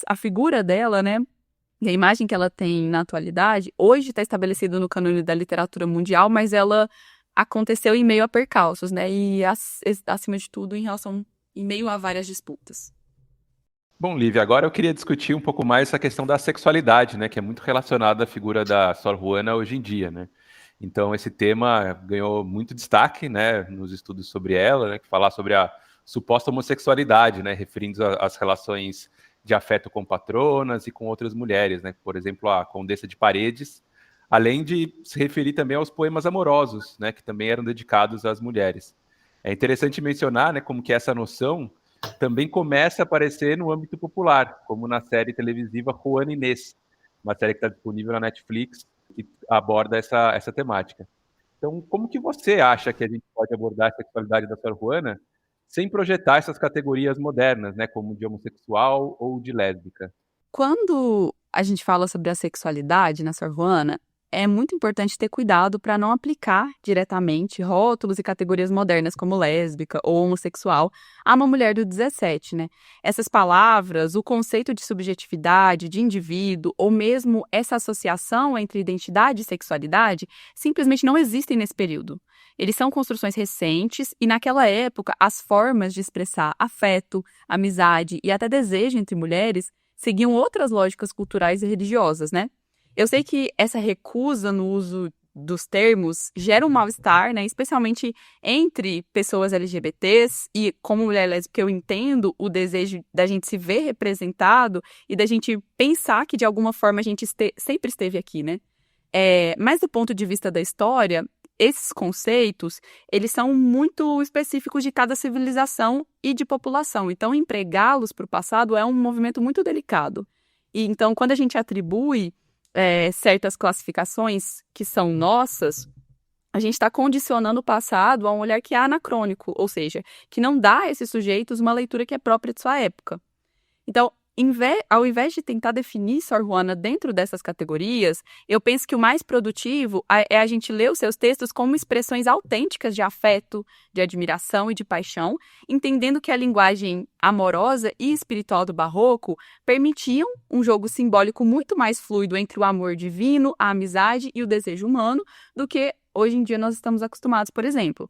a figura dela, né, e a imagem que ela tem na atualidade, hoje está estabelecida no cânone da literatura mundial, mas ela aconteceu em meio a percalços, né? E acima de tudo, em meio a várias disputas. Bom, Lívia, agora eu queria discutir um pouco mais essa questão da sexualidade, né, que é muito relacionada à figura da Sor Juana hoje em dia, né? Então, esse tema ganhou muito destaque, né, nos estudos sobre ela, né, que falar sobre a suposta homossexualidade, né, referindo às relações de afeto com patronas e com outras mulheres, né, por exemplo, a Condessa de Paredes, além de se referir também aos poemas amorosos, né, que também eram dedicados às mulheres. É interessante mencionar, né, como que essa noção também começa a aparecer no âmbito popular, como na série televisiva Juana Inês, uma série que está disponível na Netflix, que aborda essa temática. Então, como que você acha que a gente pode abordar a sexualidade da Sor Juana sem projetar essas categorias modernas, né, como de homossexual ou de lésbica? Quando a gente fala sobre a sexualidade na Sor Juana, é muito importante ter cuidado para não aplicar diretamente rótulos e categorias modernas como lésbica ou homossexual a uma mulher do 17, né? Essas palavras, o conceito de subjetividade, de indivíduo, ou mesmo essa associação entre identidade e sexualidade, simplesmente não existem nesse período. Eles são construções recentes e, naquela época, as formas de expressar afeto, amizade e até desejo entre mulheres seguiam outras lógicas culturais e religiosas, né? Eu sei que essa recusa no uso dos termos gera um mal-estar, né? Especialmente entre pessoas LGBTs e, como mulher lésbica, eu entendo o desejo da gente se ver representado e da gente pensar que, de alguma forma, a gente sempre esteve aqui, né? Mas, do ponto de vista da história, esses conceitos, eles são muito específicos de cada civilização e de população. Então, empregá-los para o passado é um movimento muito delicado. E, então, quando a gente atribui certas classificações que são nossas, a gente está condicionando o passado a um olhar que é anacrônico, ou seja, que não dá a esses sujeitos uma leitura que é própria de sua época. Então, ao invés de tentar definir Sor Juana dentro dessas categorias, eu penso que o mais produtivo é a gente ler os seus textos como expressões autênticas de afeto, de admiração e de paixão, entendendo que a linguagem amorosa e espiritual do Barroco permitiam um jogo simbólico muito mais fluido entre o amor divino, a amizade e o desejo humano do que hoje em dia nós estamos acostumados, por exemplo.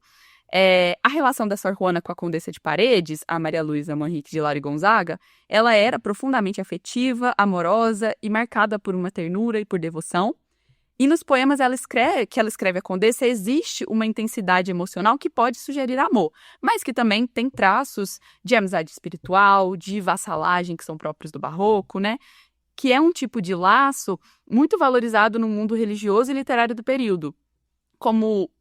A relação da Sor Juana com a Condessa de Paredes, a Maria Luísa Manrique de Lara e Gonzaga, ela era profundamente afetiva, amorosa e marcada por uma ternura e por devoção. E nos poemas que ela escreve a Condessa, existe uma intensidade emocional que pode sugerir amor, mas que também tem traços de amizade espiritual, de vassalagem, que são próprios do Barroco, né? Que é um tipo de laço muito valorizado no mundo religioso e literário do período.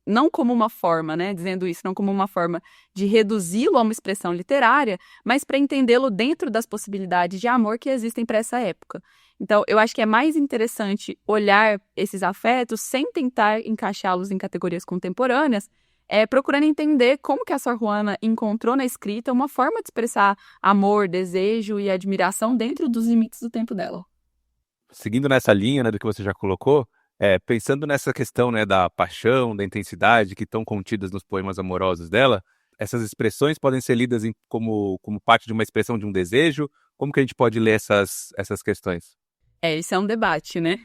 Não como uma forma, né, dizendo isso, não como uma forma de reduzi-lo a uma expressão literária, mas para entendê-lo dentro das possibilidades de amor que existem para essa época. Então, eu acho que é mais interessante olhar esses afetos sem tentar encaixá-los em categorias contemporâneas, procurando entender como que a Sor Juana encontrou na escrita uma forma de expressar amor, desejo e admiração dentro dos limites do tempo dela. Seguindo nessa linha, né, do que você já colocou, pensando nessa questão, né, da paixão, da intensidade que estão contidas nos poemas amorosos dela, essas expressões podem ser lidas como parte de uma expressão de um desejo? Como que a gente pode ler essas questões? Isso é um debate, né?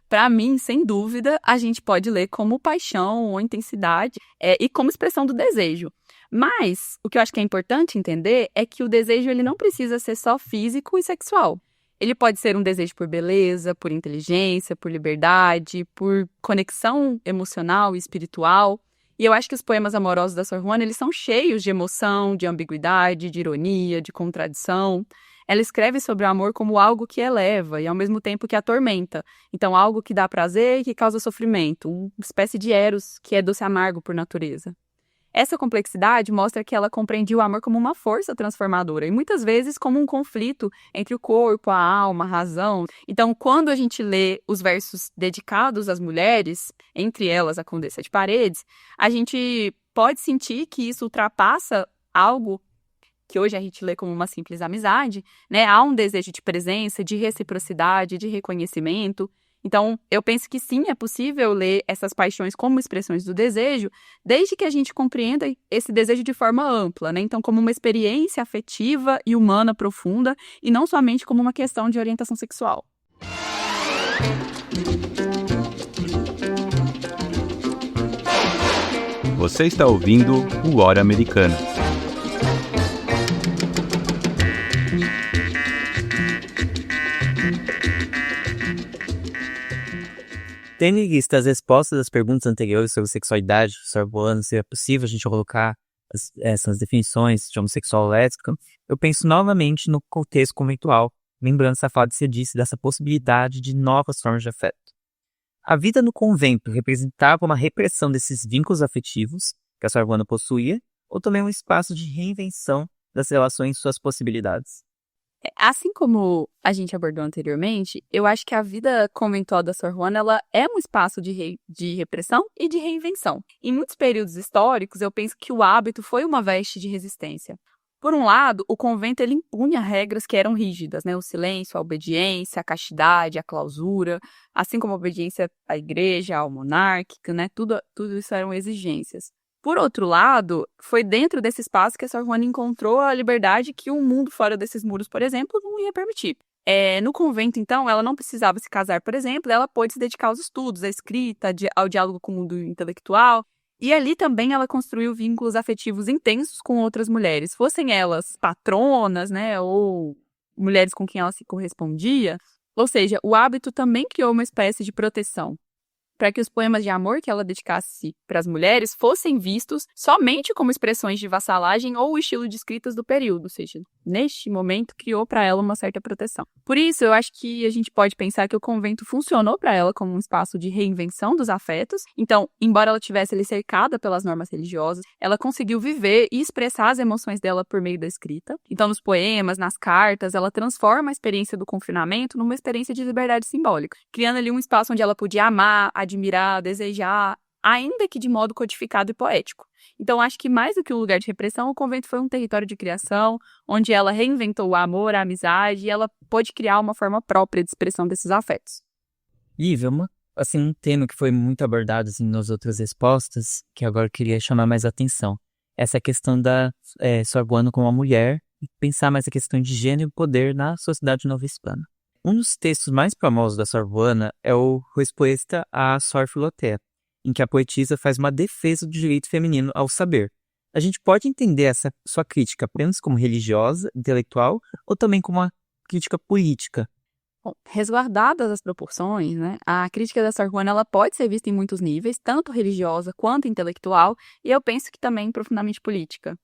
Para mim, sem dúvida, a gente pode ler como paixão ou intensidade e como expressão do desejo. Mas o que eu acho que é importante entender é que o desejo ele não precisa ser só físico e sexual. Ele pode ser um desejo por beleza, por inteligência, por liberdade, por conexão emocional e espiritual. E eu acho que os poemas amorosos da Sor Juana, eles são cheios de emoção, de ambiguidade, de ironia, de contradição. Ela escreve sobre o amor como algo que eleva e ao mesmo tempo que atormenta. Então, algo que dá prazer e que causa sofrimento, uma espécie de Eros que é doce amargo por natureza. Essa complexidade mostra que ela compreendia o amor como uma força transformadora e muitas vezes como um conflito entre o corpo, a alma, a razão. Então, quando a gente lê os versos dedicados às mulheres, entre elas a Condessa de Paredes, a gente pode sentir que isso ultrapassa algo que hoje a gente lê como uma simples amizade, né? Há um desejo de presença, de reciprocidade, de reconhecimento. Então, eu penso que sim, é possível ler essas paixões como expressões do desejo, desde que a gente compreenda esse desejo de forma ampla, né? Então, como uma experiência afetiva e humana profunda, e não somente como uma questão de orientação sexual. Você está ouvindo o Hora Americana. Tendo em vista as respostas das perguntas anteriores sobre sexualidade, sorvoana, se é possível a gente colocar essas definições de homossexual lésbica, eu penso novamente no contexto conventual, lembrando essa fala de Cedice dessa possibilidade de novas formas de afeto. A vida no convento representava uma repressão desses vínculos afetivos que a sorvoana possuía, ou também um espaço de reinvenção das relações e suas possibilidades? Assim como a gente abordou anteriormente, eu acho que a vida conventual da Sor Juana, ela é um espaço de repressão e de reinvenção. Em muitos períodos históricos, eu penso que o hábito foi uma veste de resistência. Por um lado, o convento ele impunha regras que eram rígidas, né? O silêncio, a obediência, a castidade, a clausura, assim como a obediência à igreja, ao monárquico, né? Tudo isso eram exigências. Por outro lado, foi dentro desse espaço que a Sor Juana encontrou a liberdade que um mundo fora desses muros, por exemplo, não ia permitir. No convento, então, ela não precisava se casar, por exemplo, ela pôde se dedicar aos estudos, à escrita, ao diálogo com o mundo intelectual. E ali também ela construiu vínculos afetivos intensos com outras mulheres, fossem elas patronas, né, ou mulheres com quem ela se correspondia. Ou seja, o hábito também criou uma espécie de proteção, para que os poemas de amor que ela dedicasse para as mulheres fossem vistos somente como expressões de vassalagem ou o estilo de escritas do período, ou seja, neste momento criou para ela uma certa proteção. Por isso, eu acho que a gente pode pensar que o convento funcionou para ela como um espaço de reinvenção dos afetos. Então, embora ela tivesse ali cercada pelas normas religiosas, ela conseguiu viver e expressar as emoções dela por meio da escrita. Então, nos poemas, nas cartas, ela transforma a experiência do confinamento numa experiência de liberdade simbólica, criando ali um espaço onde ela podia amar, admirar, desejar, ainda que de modo codificado e poético. Então, acho que mais do que um lugar de repressão, o convento foi um território de criação, onde ela reinventou o amor, a amizade, e ela pôde criar uma forma própria de expressão desses afetos. Lívia, um tema que foi muito abordado nas outras respostas, que agora eu queria chamar mais atenção. Essa questão da Sor Juana como uma mulher, e pensar mais a questão de gênero e poder na sociedade nova-hispana. Um dos textos mais famosos da Sor Juana é o Resposta a Sor Filotea, em que a poetisa faz uma defesa do direito feminino ao saber. A gente pode entender essa sua crítica apenas como religiosa, intelectual, ou também como uma crítica política? Bom, resguardadas as proporções, né, a crítica da Sor Juana ela pode ser vista em muitos níveis, tanto religiosa quanto intelectual, e eu penso que também profundamente política.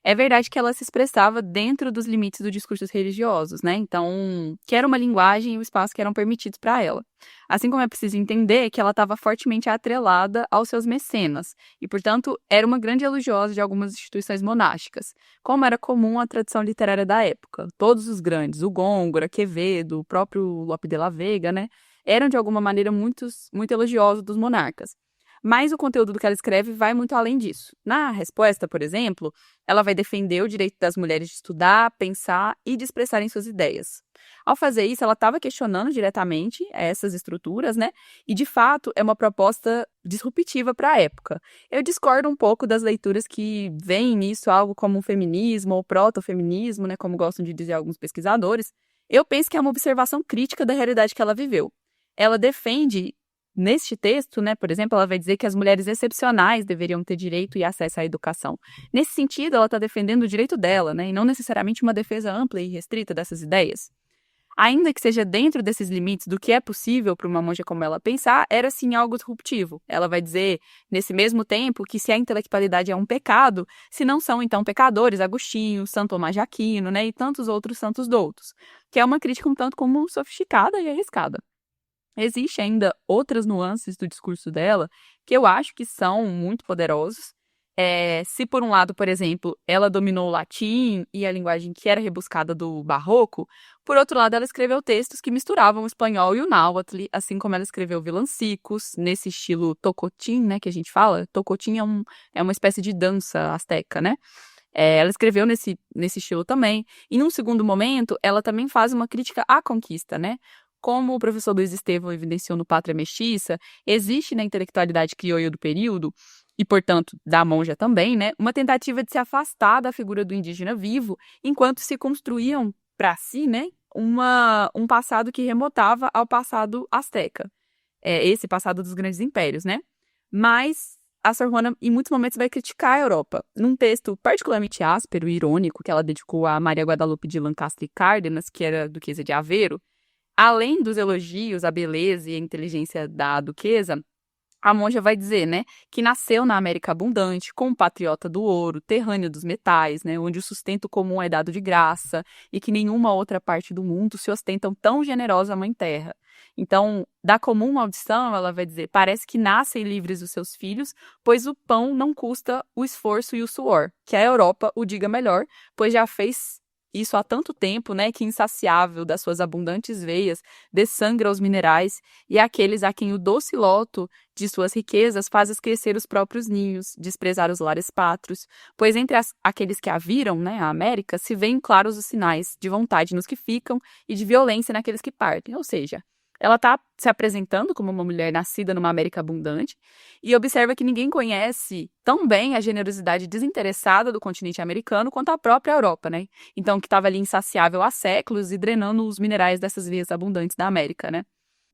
É verdade que ela se expressava dentro dos limites dos discursos religiosos, né? Então, que era uma linguagem e o espaço que eram permitidos para ela. Assim como é preciso entender que ela estava fortemente atrelada aos seus mecenas e, portanto, era uma grande elogiosa de algumas instituições monásticas, como era comum a tradição literária da época. Todos os grandes, o Góngora, Quevedo, o próprio Lope de la Vega, né? Eram, de alguma maneira, muito elogiosos dos monarcas. Mas o conteúdo do que ela escreve vai muito além disso. Na resposta, por exemplo, ela vai defender o direito das mulheres de estudar, pensar e de expressarem suas ideias. Ao fazer isso, ela estava questionando diretamente essas estruturas, né? E, de fato, é uma proposta disruptiva para a época. Eu discordo um pouco das leituras que veem nisso algo como um feminismo ou proto-feminismo, né? Como gostam de dizer alguns pesquisadores. Eu penso que é uma observação crítica da realidade que ela viveu. Ela defende... Neste texto, né, por exemplo, ela vai dizer que as mulheres excepcionais deveriam ter direito e acesso à educação. Nesse sentido, ela está defendendo o direito dela, né, e não necessariamente uma defesa ampla e restrita dessas ideias. Ainda que seja dentro desses limites do que é possível para uma monja como ela pensar, era sim algo disruptivo. Ela vai dizer, nesse mesmo tempo, que se a intelectualidade é um pecado, se não são então pecadores, Agostinho, Santo Tomás de Aquino, né, e tantos outros santos doutos, que é uma crítica um tanto como sofisticada e arriscada. Existem ainda outras nuances do discurso dela que eu acho que são muito poderosos. Se por um lado, por exemplo, ela dominou o latim e a linguagem que era rebuscada do barroco, por outro lado ela escreveu textos que misturavam o espanhol e o náhuatl, assim como ela escreveu vilancicos, nesse estilo tocotim, né, que a gente fala. Tocotim é uma espécie de dança asteca, né? Ela escreveu nesse estilo também. E num segundo momento, ela também faz uma crítica à conquista, né? Como o professor Luiz Estevão evidenciou no Pátria Mestiça, existe na intelectualidade crioula do período, e portanto da monja também, né, uma tentativa de se afastar da figura do indígena vivo, enquanto se construíam para si, né, um passado que remontava ao passado asteca, esse passado dos grandes impérios, né? Mas a Sor Juana, em muitos momentos, vai criticar a Europa. Num texto particularmente áspero e irônico que ela dedicou a Maria Guadalupe de Lancaster e Cárdenas, que era duquesa de Aveiro, além dos elogios à beleza e à inteligência da duquesa, a monja vai dizer, né, que nasceu na América abundante, como patriota do ouro, terrâneo dos metais, né, onde o sustento comum é dado de graça e que nenhuma outra parte do mundo se ostentam tão generosa mãe terra. Então, da comum maldição, ela vai dizer, parece que nascem livres os seus filhos, pois o pão não custa o esforço e o suor. Que a Europa o diga melhor, pois já fez isso há tanto tempo, né, que insaciável das suas abundantes veias, dessangra os minerais e aqueles a quem o doce loto de suas riquezas faz crescer os próprios ninhos, desprezar os lares pátrios, pois entre aqueles que a viram, né, a América, se veem claros os sinais de vontade nos que ficam e de violência naqueles que partem, ou seja, ela está se apresentando como uma mulher nascida numa América abundante e observa que ninguém conhece tão bem a generosidade desinteressada do continente americano quanto a própria Europa, né? Então, que estava ali insaciável há séculos e drenando os minerais dessas veias abundantes da América, né?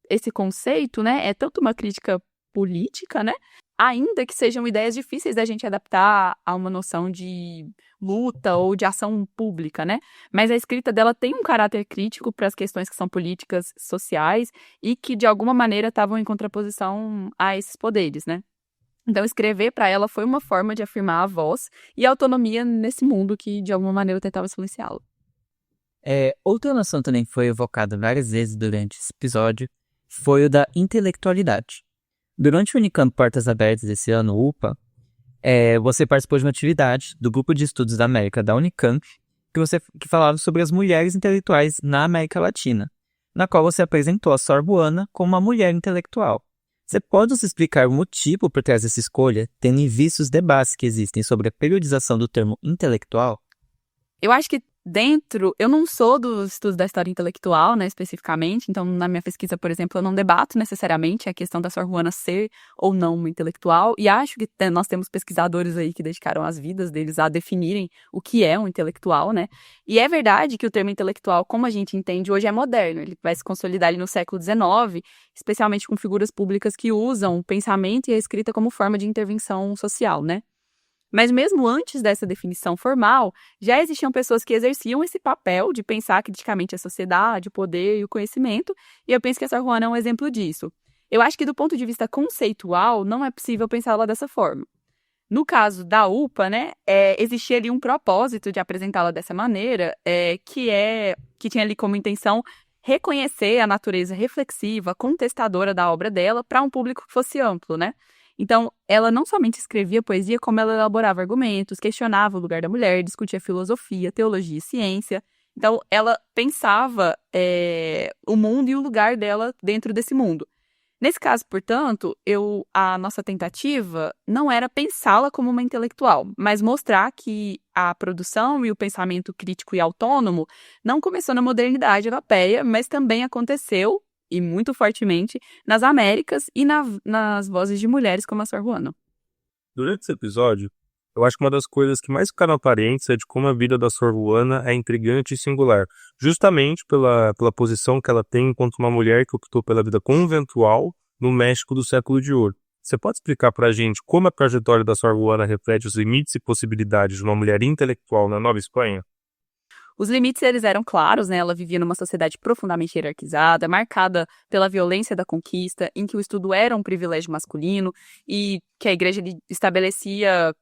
Esse conceito, né, é tanto uma crítica política, né? Ainda que sejam ideias difíceis da gente adaptar a uma noção de luta ou de ação pública, né? Mas a escrita dela tem um caráter crítico para as questões que são políticas, sociais e que, de alguma maneira, estavam em contraposição a esses poderes, né? Então, escrever para ela foi uma forma de afirmar a voz e a autonomia nesse mundo que, de alguma maneira, tentava silenciá-lo. Outra noção também foi evocada várias vezes durante esse episódio, foi o da intelectualidade. Durante o Unicamp Portas Abertas esse ano, UPA, você participou de uma atividade do Grupo de Estudos da América da Unicamp, que falava sobre as mulheres intelectuais na América Latina, na qual você apresentou a Sor Juana como uma mulher intelectual. Você pode nos explicar o motivo por trás dessa escolha, tendo em vista os debates que existem sobre a periodização do termo intelectual? Eu acho que eu não sou dos estudos da história intelectual, né, especificamente, então na minha pesquisa, por exemplo, eu não debato necessariamente a questão da Sor Juana ser ou não uma intelectual, e acho que nós temos pesquisadores aí que dedicaram as vidas deles a definirem o que é um intelectual, né, e é verdade que o termo intelectual, como a gente entende hoje, é moderno, ele vai se consolidar ali no século XIX, especialmente com figuras públicas que usam o pensamento e a escrita como forma de intervenção social, né. Mas mesmo antes dessa definição formal, já existiam pessoas que exerciam esse papel de pensar criticamente a sociedade, o poder e o conhecimento, e eu penso que a Sor Juana é um exemplo disso. Eu acho que do ponto de vista conceitual, não é possível pensá-la dessa forma. No caso da UPA, né, existia ali um propósito de apresentá-la dessa maneira, que tinha ali como intenção reconhecer a natureza reflexiva, contestadora da obra dela para um público que fosse amplo, né? Então, ela não somente escrevia poesia, como ela elaborava argumentos, questionava o lugar da mulher, discutia filosofia, teologia e ciência. Então, ela pensava o mundo e o lugar dela dentro desse mundo. Nesse caso, portanto, a nossa tentativa não era pensá-la como uma intelectual, mas mostrar que a produção e o pensamento crítico e autônomo não começou na modernidade europeia, mas também aconteceu, e muito fortemente, nas Américas e nas vozes de mulheres como a Sor Juana. Durante esse episódio, eu acho que uma das coisas que mais ficaram aparentes é de como a vida da Sor Juana é intrigante e singular, justamente pela posição que ela tem enquanto uma mulher que optou pela vida conventual no México do século de ouro. Você pode explicar pra gente como a trajetória da Sor Juana reflete os limites e possibilidades de uma mulher intelectual na Nova Espanha? Os limites, eles eram claros, né? Ela vivia numa sociedade profundamente hierarquizada, marcada pela violência da conquista, em que o estudo era um privilégio masculino e que a igreja estabelecia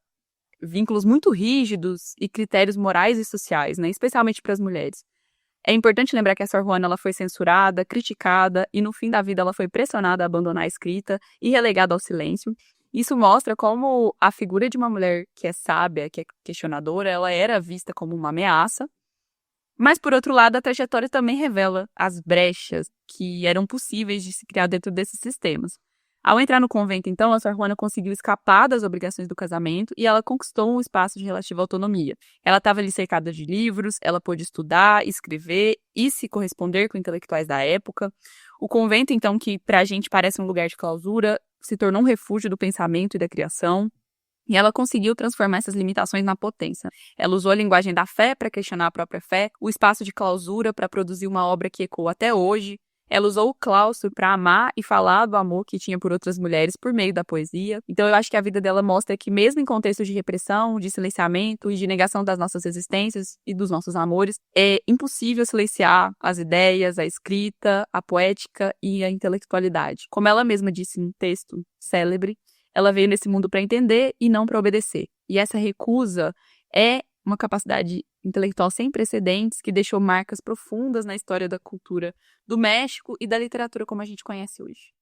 vínculos muito rígidos e critérios morais e sociais, né? Especialmente para as mulheres. É importante lembrar que a Sor Juana ela foi censurada, criticada e no fim da vida ela foi pressionada a abandonar a escrita e relegada ao silêncio. Isso mostra como a figura de uma mulher que é sábia, que é questionadora, ela era vista como uma ameaça. Mas, por outro lado, a trajetória também revela as brechas que eram possíveis de se criar dentro desses sistemas. Ao entrar no convento, então, a Sor Juana conseguiu escapar das obrigações do casamento e ela conquistou um espaço de relativa autonomia. Ela estava ali cercada de livros, ela pôde estudar, escrever e se corresponder com intelectuais da época. O convento, então, que pra gente parece um lugar de clausura, se tornou um refúgio do pensamento e da criação. E ela conseguiu transformar essas limitações na potência. Ela usou a linguagem da fé para questionar a própria fé, o espaço de clausura para produzir uma obra que ecoa até hoje. Ela usou o claustro para amar e falar do amor que tinha por outras mulheres por meio da poesia. Então eu acho que a vida dela mostra que mesmo em contextos de repressão, de silenciamento e de negação das nossas existências e dos nossos amores, é impossível silenciar as ideias, a escrita, a poética e a intelectualidade. Como ela mesma disse num texto célebre, ela veio nesse mundo para entender e não para obedecer. E essa recusa é uma capacidade intelectual sem precedentes que deixou marcas profundas na história da cultura do México e da literatura como a gente conhece hoje.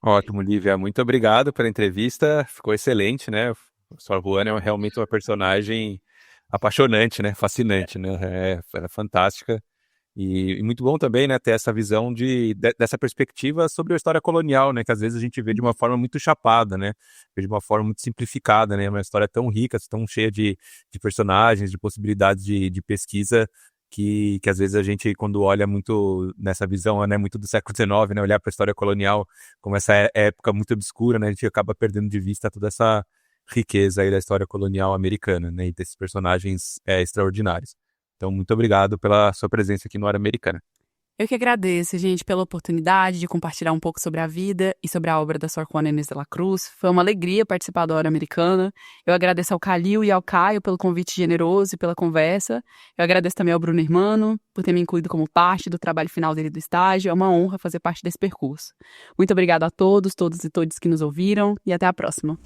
Ótimo, Lívia. Muito obrigado pela entrevista. Ficou excelente, né? A Sor Juana é realmente uma personagem apaixonante, né? Fascinante, né? Ela é fantástica. E muito bom também, né, ter essa visão dessa perspectiva sobre a história colonial, né, que às vezes a gente vê de uma forma muito chapada, né, vê de uma forma muito simplificada, né, uma história tão rica, tão cheia de personagens, de possibilidades de pesquisa, que às vezes a gente, quando olha muito nessa visão, né, muito do século XIX, né, olhar para a história colonial como essa época muito obscura, né, a gente acaba perdendo de vista toda essa riqueza aí da história colonial americana, né, e desses personagens extraordinários. Então, muito obrigado pela sua presença aqui no Hora Americana. Eu que agradeço, gente, pela oportunidade de compartilhar um pouco sobre a vida e sobre a obra da Sor Juana Inés de la Cruz. Foi uma alegria participar da Hora Americana. Eu agradeço ao Calil e ao Caio pelo convite generoso e pela conversa. Eu agradeço também ao Bruno Hermano por ter me incluído como parte do trabalho final dele do estágio. É uma honra fazer parte desse percurso. Muito obrigado a todos e todas que nos ouviram e até a próxima.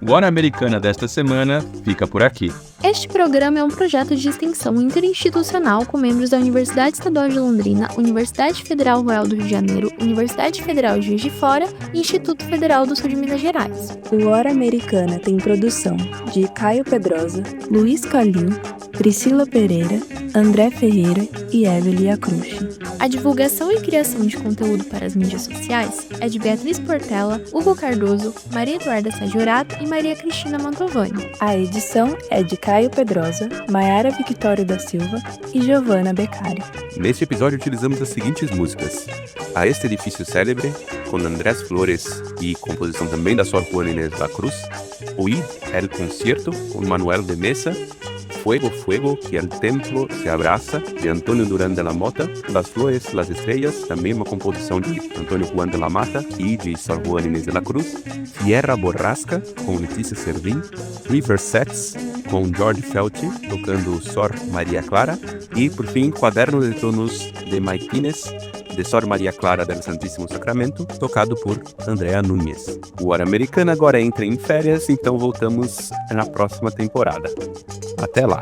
O Hora Americana desta semana fica por aqui. Este programa é um projeto de extensão interinstitucional com membros da Universidade Estadual de Londrina, Universidade Federal Rural do Rio de Janeiro, Universidade Federal de Juiz de Fora e Instituto Federal do Sul de Minas Gerais. O Hora Americana tem produção de Caio Pedrosa, Luiz Calim, Priscila Pereira, André Ferreira e Evelie Acrucci. A divulgação e criação de conteúdo para as mídias sociais é de Beatriz Portela, Hugo Cardoso, Maria Eduarda Sagiorato e Maria Cristina Mantovani. A edição é de Caio Pedrosa, Maiara Victório da Silva e Giovanna Beccari. Neste episódio utilizamos as seguintes músicas: A Este Edifício Célebre, com Andrés Flores e composição também da Sor Juana Inés de la Cruz, Oíd el Concierto, com Manuel de Mesa, Fuego, Fuego, que el templo se abraça, de Antônio Durán de la Mota, Las Flores, Las Estrellas, também uma composição de Antônio Juan de la Mata e de Sor Juana Inés de la Cruz, Tierra Borrasca, com Letícia Servin, River Sets, com George Felty, tocando Sor Maria Clara, e, por fim, Quaderno de Tonos de Maitines, de Sor Maria Clara del Santíssimo Sacramento, tocado por Andrea Núñez. O Hora Americana agora entra em férias, então voltamos na próxima temporada. Até lá!